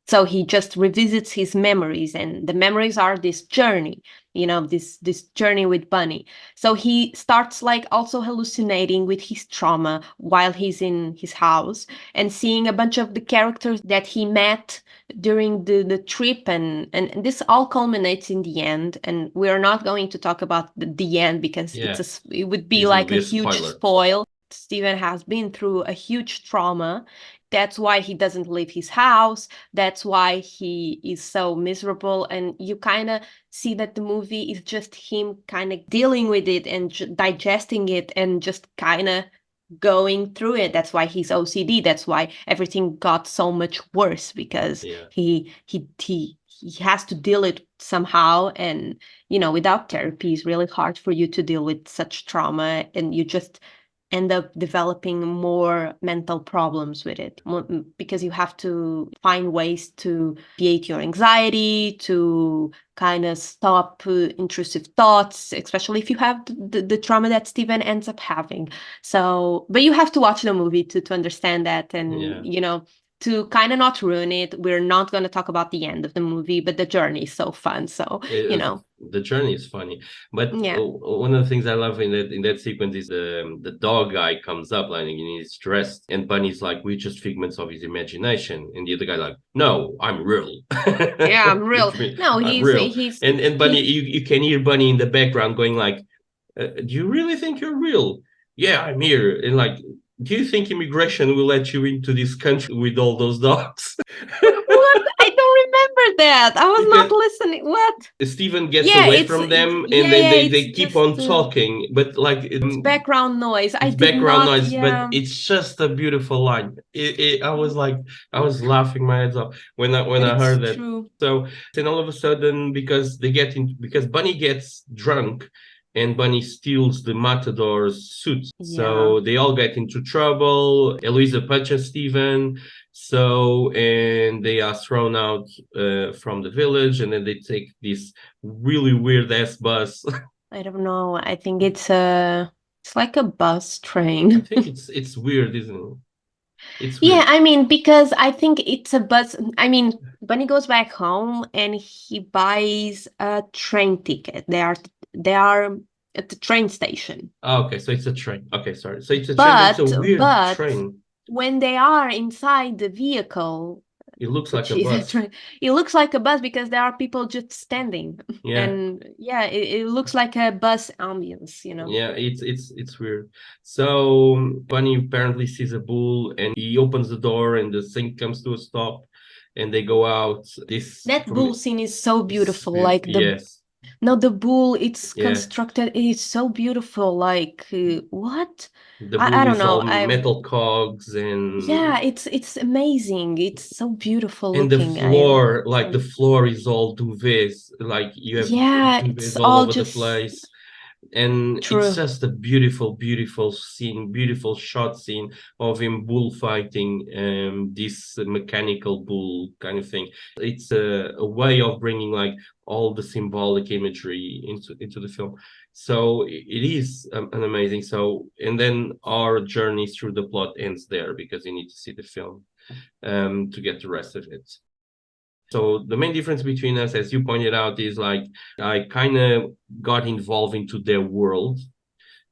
So he just revisits his memories, and the memories are this journey, this journey with Bunny. So he starts like also hallucinating with his trauma while he's in his house and seeing a bunch of the characters that he met during the trip, and this all culminates in the end. And we're not going to talk about the end because it would be like a huge spoil. Stephen has been through a huge trauma. That's why he doesn't leave his house. That's why he is so miserable. And you kind of see that the movie is just him kind of dealing with it and digesting it and just kind of going through it. That's why he's OCD. That's why everything got so much worse, because he has to deal somehow. And, without therapy, it's really hard for you to deal with such trauma, and you just end up developing more mental problems with it, because you have to find ways to create your anxiety, to kind of stop intrusive thoughts, especially if you have the trauma that Steven ends up having. So, but you have to watch the movie to understand that, and to kind of not ruin it. We're not going to talk about the end of the movie, but the journey is so fun. So, the journey is funny. But yeah. One of the things I love in that sequence is the dog guy comes up like, and he's dressed, and Bunny's like, we're just figments of his imagination, and the other guy like, no, I'm real. Yeah, I'm real. No, I'm he's real. he's And Bunny, you can hear Bunny in the background going like, do you really think you're real? Yeah, I'm here. And like, do you think immigration will let you into this country with all those dogs? What? I don't remember that. I was not Because listening. What? Steven gets away from them, and then they keep on talking, but like it's background noise. I it's did background not. noise, but it's just a beautiful line. I was like, I was laughing my head off when I heard that. True. So then all of a sudden, because Bunny gets drunk, and Bunny steals the Matador's suit. Yeah. So they all get into trouble. Eloisa punches Steven. So, and they are thrown out from the village, and then they take this really weird ass bus. I don't know. I think it's like a bus train. I think it's weird, isn't it? It's weird. Yeah, I mean, because I think it's a bus. I mean, Bunny goes back home and he buys a train ticket. They are at the train station. Oh, okay, so it's a train. Okay, sorry. So it's a train, but it's a weird train. When they are inside the vehicle, it looks like a bus. It looks like a bus because there are people just standing. Yeah. And yeah, it looks like a bus ambience, Yeah, it's weird. So Bunny apparently sees a bull, and he opens the door, and the thing comes to a stop, and they go out. That bull scene is so beautiful. Like yes. No, the bull, it's constructed, it's so beautiful. Like, what? The bull I don't is know. all metal cogs, and yeah, it's amazing. It's so beautiful and looking. The floor, the floor is all duvets. Like you have duvets it's all over just the place. And it's just a beautiful, beautiful scene, beautiful shot scene of him bullfighting this mechanical bull kind of thing. It's a way of bringing like all the symbolic imagery into the film. So it is an amazing. So, and then our journey through the plot ends there, because you need to see the film to get the rest of it. So the main difference between us, as you pointed out, is like I kind of got involved into their world,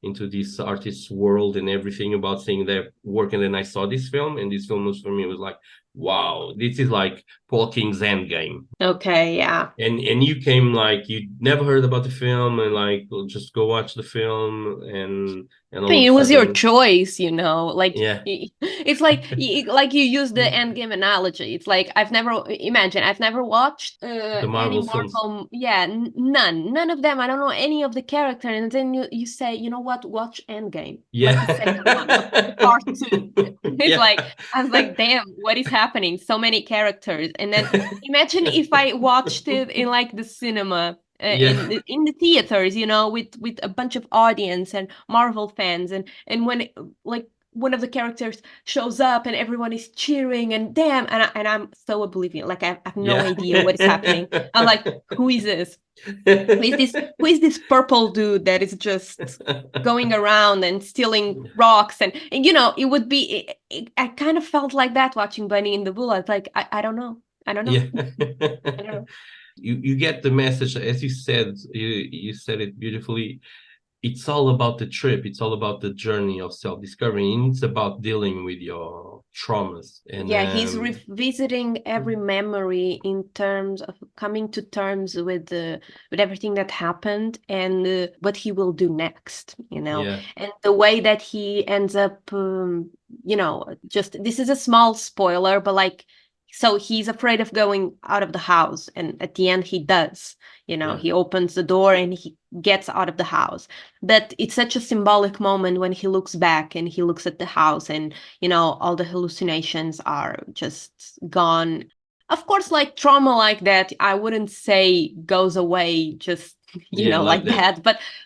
into this artist's world and everything about seeing their work. And then I saw this film, and this film was, for me, it was like, wow, this is like Paul King's Endgame. Okay, yeah. And you came like, you never heard about the film, and like, well, just go watch the film, and it was your choice, like, yeah. It's like you use the Endgame analogy. It's like, I've never watched the Marvel films. None of them. I don't know any of the characters, and then you say, you know what, watch Endgame. Yeah. Like the second one, part 2. It's like, I was like, damn, what is happening? So many characters. And then imagine if I watched it in like the cinema. In the theaters, with a bunch of audience and Marvel fans, and when like one of the characters shows up and everyone is cheering, and damn, and I'm so oblivious, like I have no idea what is happening. I'm like, who is this? Who is this purple dude that is just going around and stealing rocks? And it would be. I kind of felt like that watching Bunny in the Bull. I was like, I don't know. I don't know. Yeah. I don't know. You get the message, as you said. You said it beautifully. It's all about the trip. It's all about the journey of self-discovery, and it's about dealing with your traumas. And he's revisiting every memory in terms of coming to terms with everything that happened, and what he will do next. And the way that he ends up, just, this is a small spoiler, but like, so he's afraid of going out of the house, and at the end he does. He opens the door and he gets out of the house. But it's such a symbolic moment when he looks back and he looks at the house, and all the hallucinations are just gone. Of course, like trauma like that, I wouldn't say goes away just like like that.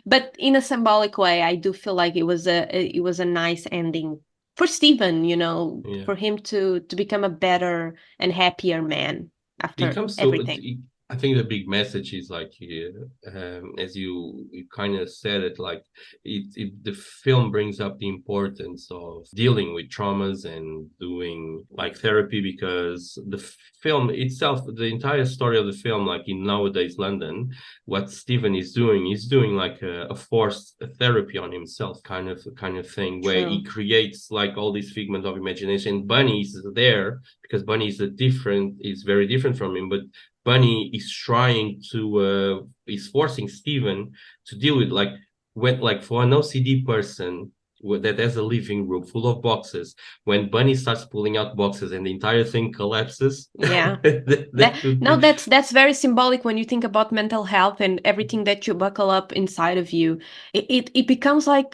But in a symbolic way, I do feel like it was a nice ending for Stephen. Yeah. For him to become a better and happier man It after comes to everything. I think the big message is like as you kind of said it, like the film brings up the importance of dealing with traumas and doing like therapy, because the film itself, the entire story of the film, like in nowadays London, what Stephen is doing, he's doing like a forced therapy on himself kind of thing, where he True. creates like all this figment of imagination. Bunny is there because Bunny is very different from him, but Bunny is trying to is forcing Steven to deal with like for an OCD person that has a living room full of boxes, when Bunny starts pulling out boxes and the entire thing collapses. Yeah. that could No, be. that's very symbolic when you think about mental health and everything that you buckle up inside of you. It becomes like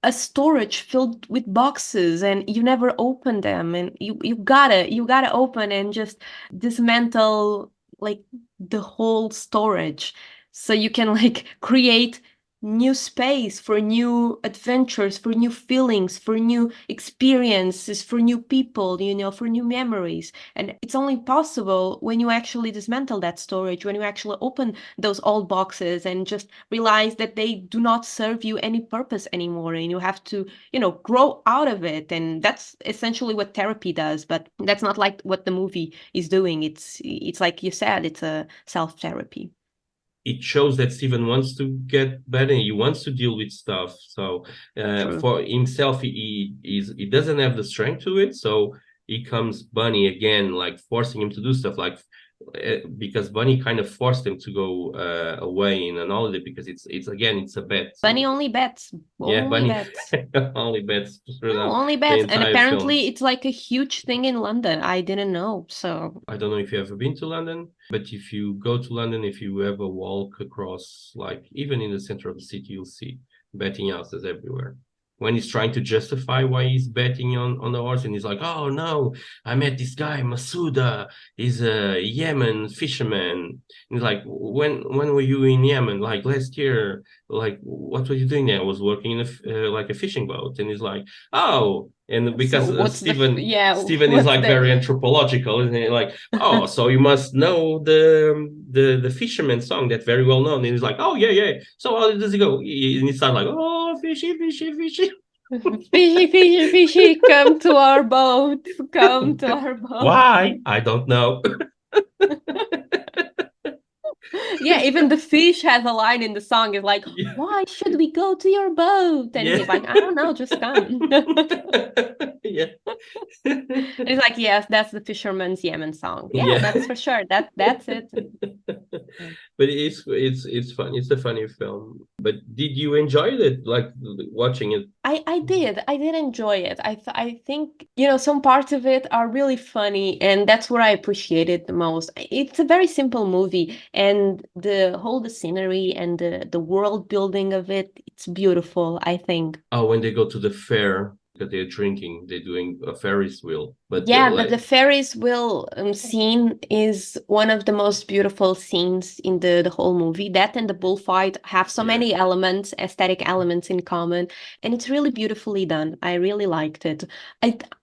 a storage filled with boxes and you never open them, and you gotta open and just dismantle like the whole storage so you can like create new space for new adventures, for new feelings, for new experiences, for new people, for new memories. And it's only possible when you actually dismantle that storage, when you actually open those old boxes and just realize that they do not serve you any purpose anymore. And you have to, grow out of it. And that's essentially what therapy does. But that's not like what the movie is doing. It's like you said, it's a self-therapy. It shows that Steven wants to get better. He wants to deal with stuff. So True. for himself, he doesn't have the strength to it. So he comes Bunny again, like forcing him to do stuff, like because Bunny kind of forced him to go away in an holiday, because it's a bet. Bunny only bets. Yeah, Only Bunny bets. only bets No, throughout only the bets. And entire film. apparently it's like a huge thing in London. I didn't know. So I don't know if you ever been to London, but if you go to London, if you ever walk across, like even in the center of the city, you'll see betting houses everywhere. When he's trying to justify why he's betting on the horse, and he's like, "Oh no, I met this guy Masuda. He's a Yemen fisherman." And he's like, "When were you in Yemen? Like last year? Like what were you doing there?" "I was working in like a fishing boat." And he's like, "Oh." And so because what's yeah, Stephen is what's like the very anthropological, isn't it? Like, "Oh, so you must know the fisherman song that's very well known." And he's like, "Oh yeah, yeah. So how does it go?" And he starts like, "Oh, fishy, fishy, fishy." fishy, fishy, fishy, come to our boat. Come to our boat. Why? I don't know. Yeah, even the fish has a line in the song. It's like, Yeah. why should we go to your boat? And Yeah. he's like, I don't know, just come. Yeah. It's like, yes, that's the Fisherman's Yemen song. Yeah, Yeah. that's for sure. That's it. But it's fun. It's a funny film. But did you enjoy it, like watching it? I did enjoy it. I think some parts of it are really funny, and that's what I appreciate it the most. It's a very simple movie, and the scenery and the world building of it's beautiful, I think. Oh, when they go to the fair that they're drinking, they're doing a Ferris wheel. But Yeah, the like, Ferris wheel scene is one of the most beautiful scenes in the whole movie. That and the bullfight have so yeah, many elements, aesthetic elements in common, and it's really beautifully done. I really liked it.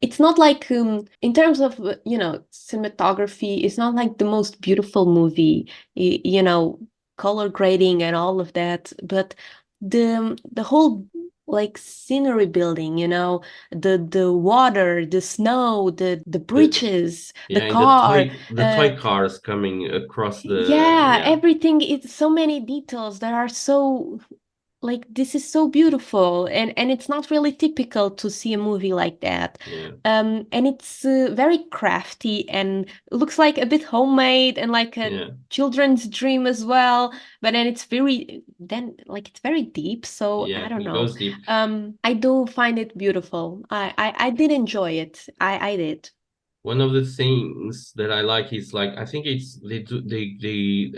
It's not like in terms of cinematography, it's not like the most beautiful movie, color grading and all of that, but the whole like scenery building, the water, the snow, the the bridges, the yeah, and car, the toy cars coming across the yeah, yeah, everything. It's so many details that are so like this is so beautiful, and it's not really typical to see a movie like that. yeah, And it's very crafty and looks like a bit homemade and like a yeah, children's dream as well, but then it's very deep, so yeah. I don't It know. goes deep. I do find it beautiful. I did enjoy it. I did. One of the things that I like is like, I think it's they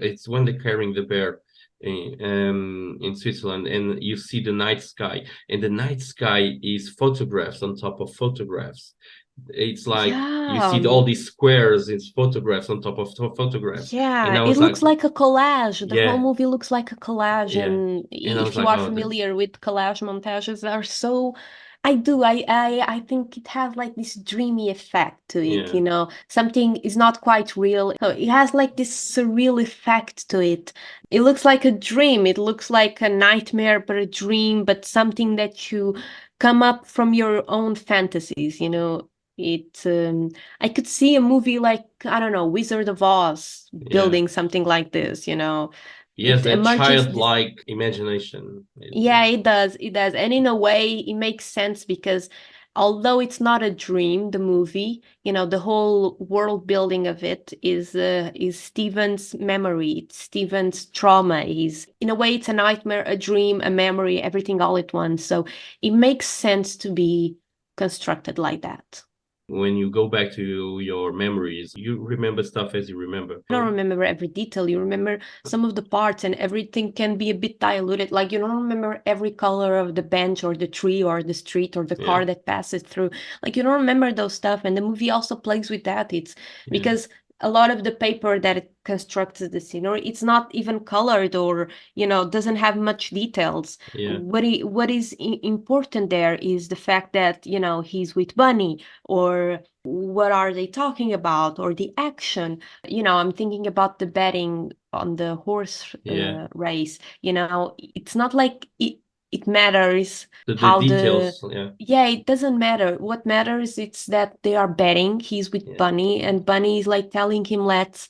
it's when they're carrying the bear in Switzerland, and you see the night sky, and the night sky is photographs on top of photographs. It's like you Yeah. see all these squares, it's photographs on top of photographs, and Yeah, I it was like, looks like a collage. The whole yeah, movie looks like a collage, yeah, and and I was if you like, are oh, that's familiar with collage montages, are so I do. I think it has like this dreamy effect to it, yeah, Something is not quite real. So it has like this surreal effect to it. It looks like a dream. It looks like a nightmare, but a dream, but something that you come up from your own fantasies. It I could see a movie like, I don't know, Wizard of Oz yeah. building something like this. Yes, It that emerges this. childlike imagination. Yeah, it does. It does. And in a way, it makes sense because although it's not a dream, the movie, the whole world building of it is Steven's memory. It's Steven's trauma. He's in a way it's a nightmare, a dream, a memory, everything all at once. So it makes sense to be constructed like that. When you go back to your memories, you remember stuff as you remember. You don't remember every detail. You remember some of the parts, and everything can be a bit diluted. Like you don't remember every color of the bench or the tree or the street or the car that passes through. Like you don't remember those stuff. And the movie also plays with that. It's because a lot of the paper that it constructs the scenery, it's not even colored or, doesn't have much details. Yeah. What is important there is the fact that, he's with Bunny, or what are they talking about, or the action. I'm thinking about the betting on the horse race. It's not like it matters The how details, yeah, it doesn't matter. What matters it's that they are betting. He's with Bunny, and Bunny is like telling him, let's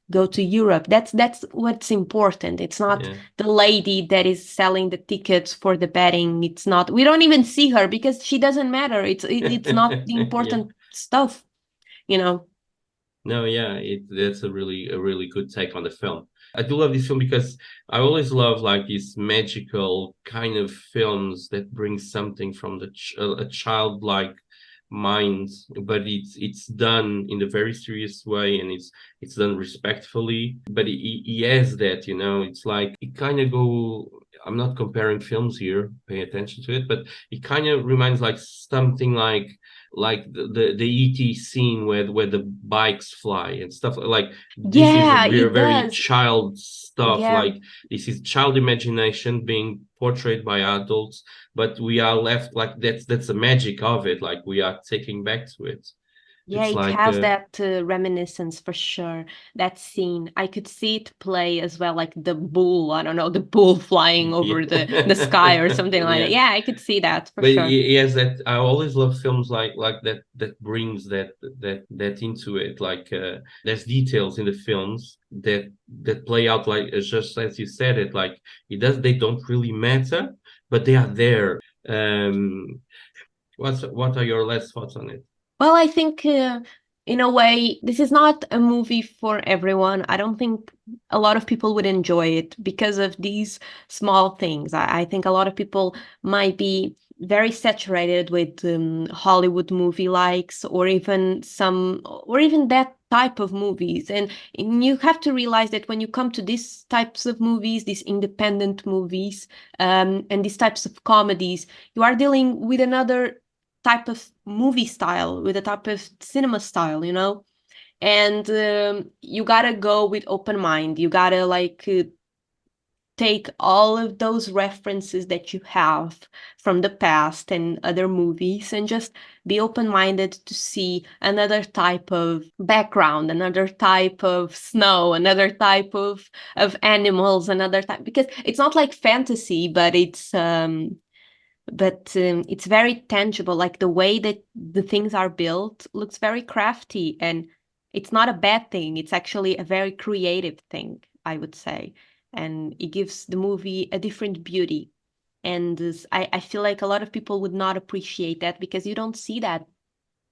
go to Europe. That's what's important. It's not the lady that is selling the tickets for the betting. It's not, we don't even see her because she doesn't matter. It's not the important stuff. No, yeah, that's a really good take on the film. I do love this film because I always love like these magical kind of films that bring something from a childlike mind, but it's done in a very serious way, and it's done respectfully. But he has that, it's like it kind of go. I'm not comparing films here, pay attention to it, but it kind of reminds like something like the ET scene where the bikes fly and stuff like this. Yeah, Is it very does. child stuff. Yeah. Like this is child imagination being portrayed by adults, but we are left like that's the magic of it. Like we are taking back to it. Yeah, It's it like has that reminiscence for sure. That scene, I could see it play as well, like the bull. I don't know, the bull flying over the sky or something like that. Yeah, I could see that for but sure. yes, that I always love films like that brings that into it. Like there's details in the films that play out like just as you said it. Like they don't really matter, but they are there. What are your last thoughts on it? Well, I think in a way, this is not a movie for everyone. I don't think a lot of people would enjoy it because of these small things. I think a lot of people might be very saturated with Hollywood movie likes, or even that type of movies. And you have to realize that when you come to these types of movies, these independent movies, and these types of comedies, you are dealing with another type of movie style, with a type of cinema style, and you gotta go with open mind. You gotta take all of those references that you have from the past and other movies, and just be open-minded to see another type of background, another type of snow, another type of animals, another type, because it's not like fantasy, but it's very tangible. Like the way that the things are built looks very crafty, and it's not a bad thing. It's actually a very creative thing, I would say, and it gives the movie a different beauty. And I feel like a lot of people would not appreciate that because you don't see that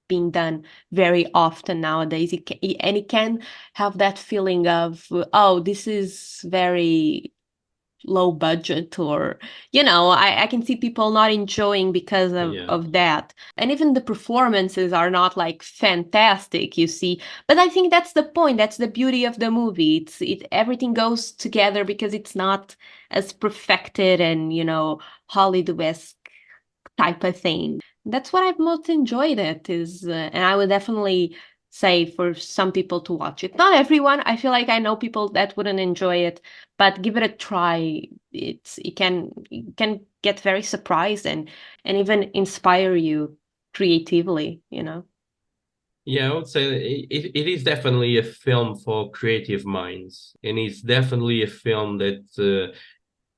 being done very often nowadays. And it can have that feeling of, oh, this is very low budget, or I can see people not enjoying because of that. And even the performances are not like fantastic, you see, but I think that's the point. That's the beauty of the movie. Everything goes together because it's not as perfected and Hollywood-esque type of thing. That's what I've most enjoyed it is, and I would definitely say for some people to watch it. Not everyone. I feel like I know people that wouldn't enjoy it, but give it a try. It can get very surprised and even inspire you creatively, you know. Yeah, I would say it is definitely a film for creative minds, and it's definitely a film that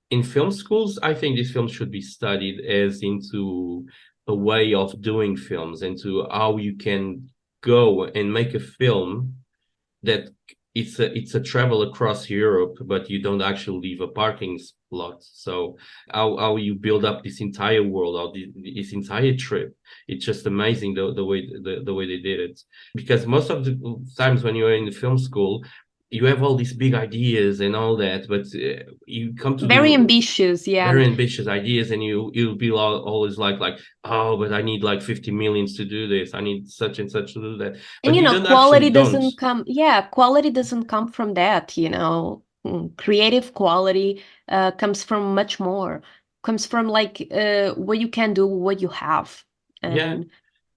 in film schools, I think this film should be studied as into a way of doing films, into how you can go and make a film that it's a travel across Europe, but you don't actually leave a parking lot. So how you build up this entire world, or this entire trip, it's just amazing the way they did it. Because most of the times when you're in the film school, you have all these big ideas and all that, but you come to Very the ambitious, yeah. very ambitious ideas, and you'll be always like, oh, but I need like 50 millions to do this, I need such and such to do that, And but you don't quality actually don't. doesn't come, yeah, quality doesn't come from that, Creative quality comes from much more, comes from like what you can do, what you have. Yeah,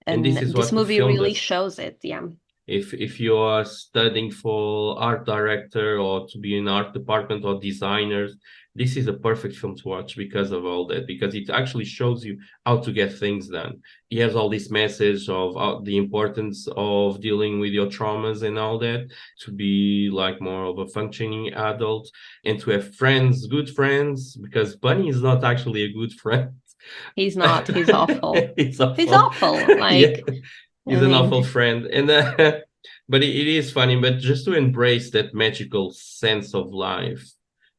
And and this is this what the movie film really does. shows it, yeah. If you are studying for art director or to be in art department or designers, this is a perfect film to watch because of all that, because it actually shows you how to get things done. He has all this message of the importance of dealing with your traumas and all that, to be like more of a functioning adult, and to have friends, good friends, because Bunny is not actually a good friend. He's not, he's awful. He's He's awful. awful, Yeah, like, he's I an awful mean, friend, and but it is funny. But just to embrace that magical sense of life,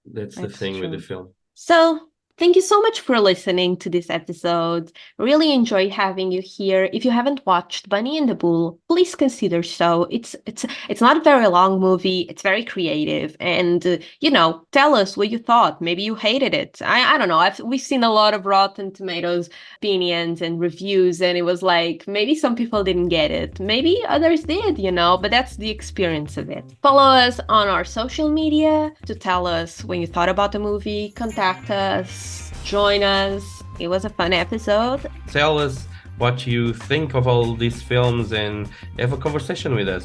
that's the that's thing with the true. film. So, thank you so much for listening to this episode. Really enjoy having you here. If you haven't watched Bunny and the Bull, please consider so. It's not a very long movie. It's very creative, and tell us what you thought. Maybe you hated it. I don't know. We've seen a lot of Rotten Tomatoes opinions and reviews, and it was like maybe some people didn't get it, maybe others did. But that's the experience of it. Follow us on our social media to tell us when you thought about the movie. Contact us, join us. It was a fun episode. Tell us what you think of all these films and have a conversation with us.